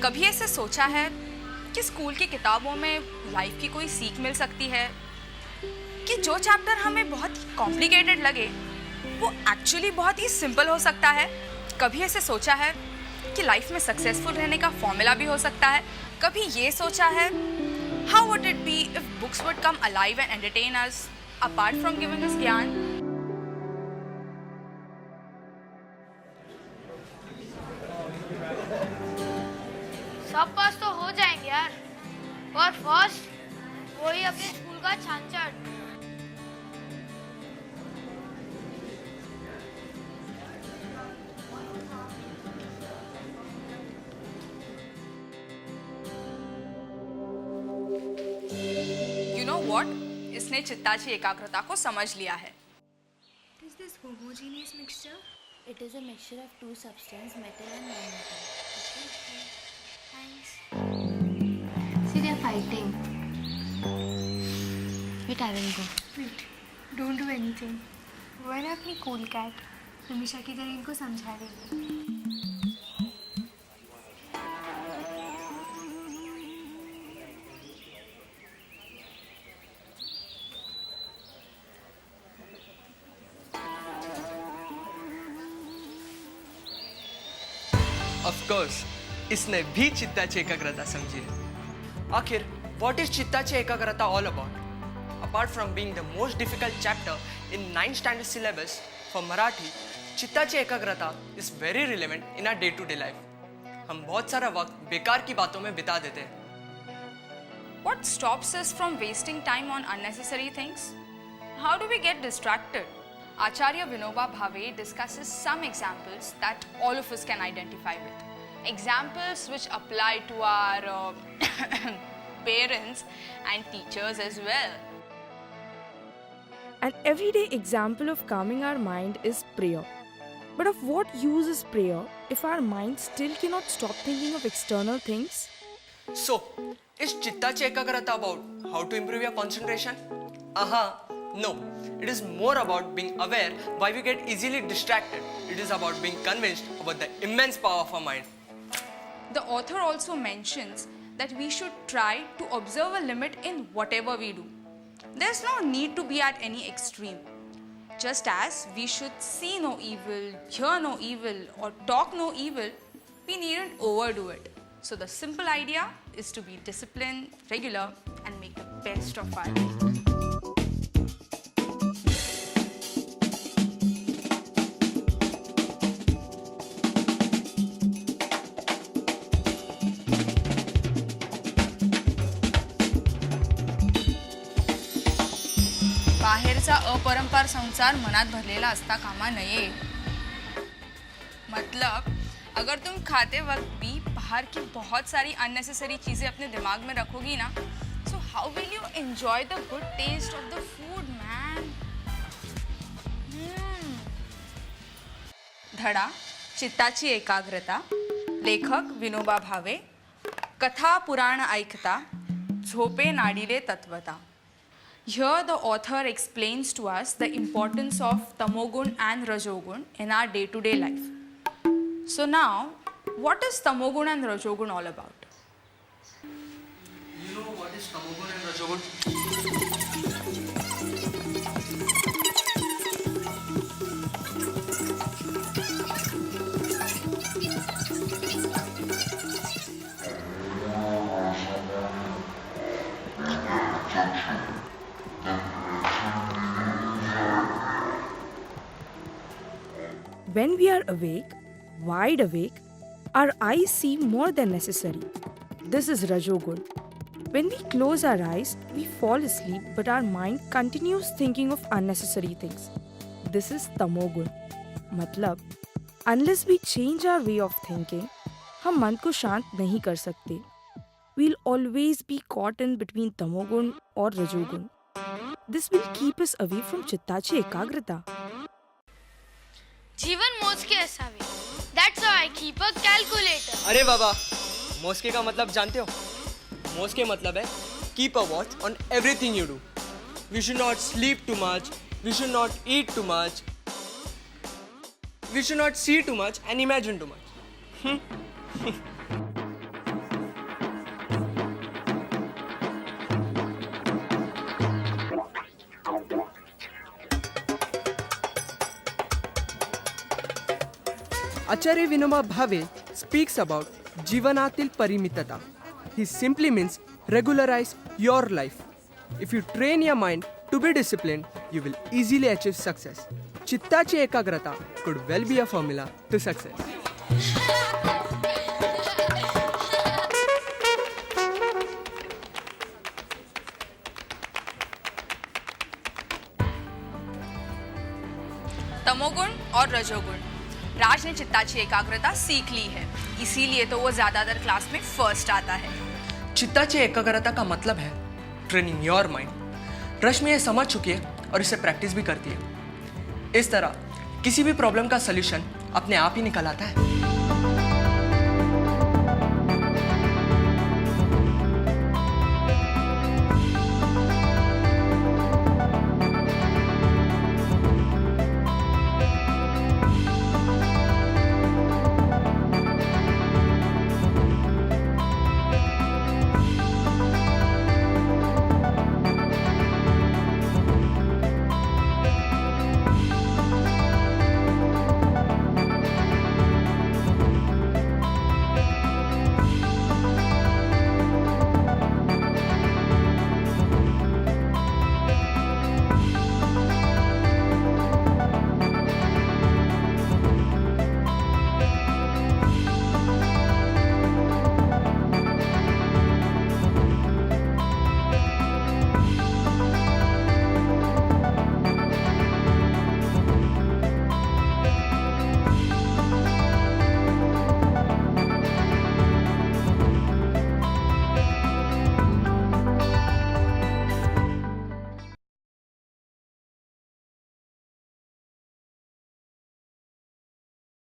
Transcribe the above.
कभी ऐसे सोचा है कि स्कूल की किताबों में लाइफ की कोई सीख मिल सकती है कि जो चैप्टर हमें बहुत ही कॉम्प्लिकेटेड लगे वो एक्चुअली बहुत ही सिंपल हो सकता है? कभी ऐसे सोचा है कि लाइफ में सक्सेसफुल रहने का फॉर्मूला भी हो सकता है? कभी ये सोचा है how would it be if books would come alive and entertain us apart from giving us ज्ञान? सब पास तो हो जाएंगे यार, और फर्स्ट वही अपने स्कूल का छांचड़। यू नो व्हाट, इसने चित्ताची एकाग्रता को समझ लिया है। Is this homogeneous mixture? It is a mixture of two substances, metal and non-metal. Thanks. See, they are fighting. Wait, I will go. Wait, don't do anything. वो है ना अपनी cool cat, हमेशा की तरह इनको समझा देगी। Of course, इसने भी चित्ताची एकाग्रता समझी है। आखिर what is चित्ताची एकाग्रता all about? Apart from being the most difficult chapter in 9th standard syllabus for Marathi, चित्ताची एकाग्रता is very relevant in our day-to-day life. हम बहुत सारा वक्त बेकार की बातों में बिता देते हैं। What stops us from wasting time on unnecessary things? How do we get distracted? Acharya Vinoba Bhave discusses some examples that all of us can identify with. Examples which apply to our parents and teachers as well. An everyday example of calming our mind is prayer. But of what use is prayer if our mind still cannot stop thinking of external things? So, is चित्ताची एकाग्रता about how to improve your concentration? No. It is more about being aware why we get easily distracted. It is about being convinced about the immense power of our mind. The author also mentions that we should try to observe a limit in whatever we do. There's no need to be at any extreme. Just as we should see no evil, hear no evil, or talk no evil, we needn't overdo it. So the simple idea is to be disciplined, regular, and make the best of our life. बाहेरचा अपरंपार संसार मनात भरलेला असता कामा नये। मतलब अगर तुम खाते वक्त भी बाहर की बहुत सारी अननेसेसरी चीजें अपने दिमाग में रखोगी ना, so how will you enjoy the good taste of the food, man? धडा चित्ताची एकाग्रता, लेखक विनोबा भावे, कथा पुराण ऐकता, झोपे नाडीले तत्वता. Here the author explains to us the importance of tamogun and rajogun in our day-to-day life. So now, what is tamogun and rajogun all about? You know what is tamogun and rajogun? When we are awake, wide awake, our eyes see more than necessary. This is Rajogun. When we close our eyes, we fall asleep, but our mind continues thinking of unnecessary things. This is Tamogun. मतलब, unless we change our way of thinking, हम मन को शांत नहीं कर सकते. We'll always be caught in between Tamogun or Rajogun. This will keep us away from चित्ताची एकाग्रता. जीवन मौज के असावे। That's how I keep a calculator. अरे बाबा, मोस्के का मतलब जानते हो? मोस्के मतलब है keep a watch on everything you do. We should not sleep too much. We should not eat too much. We should not see too much and imagine too much. Acharya Vinoba Bhave speaks about जीवनातील परिमितता. He simply means regularize your life. If you train your mind to be disciplined, you will easily achieve success. चित्ताची एकाग्रता could well be a formula to success. तमोगुण और रजोगुण, राज ने चित्ताची एकाग्रता सीख ली है, इसीलिए तो वो ज्यादातर क्लास में फर्स्ट आता है. चित्ताची एकाग्रता का मतलब है ट्रेनिंग योर माइंड. रश्मि ये समझ चुकी है और इसे प्रैक्टिस भी करती है. इस तरह किसी भी प्रॉब्लम का सलूशन अपने आप ही निकल आता है.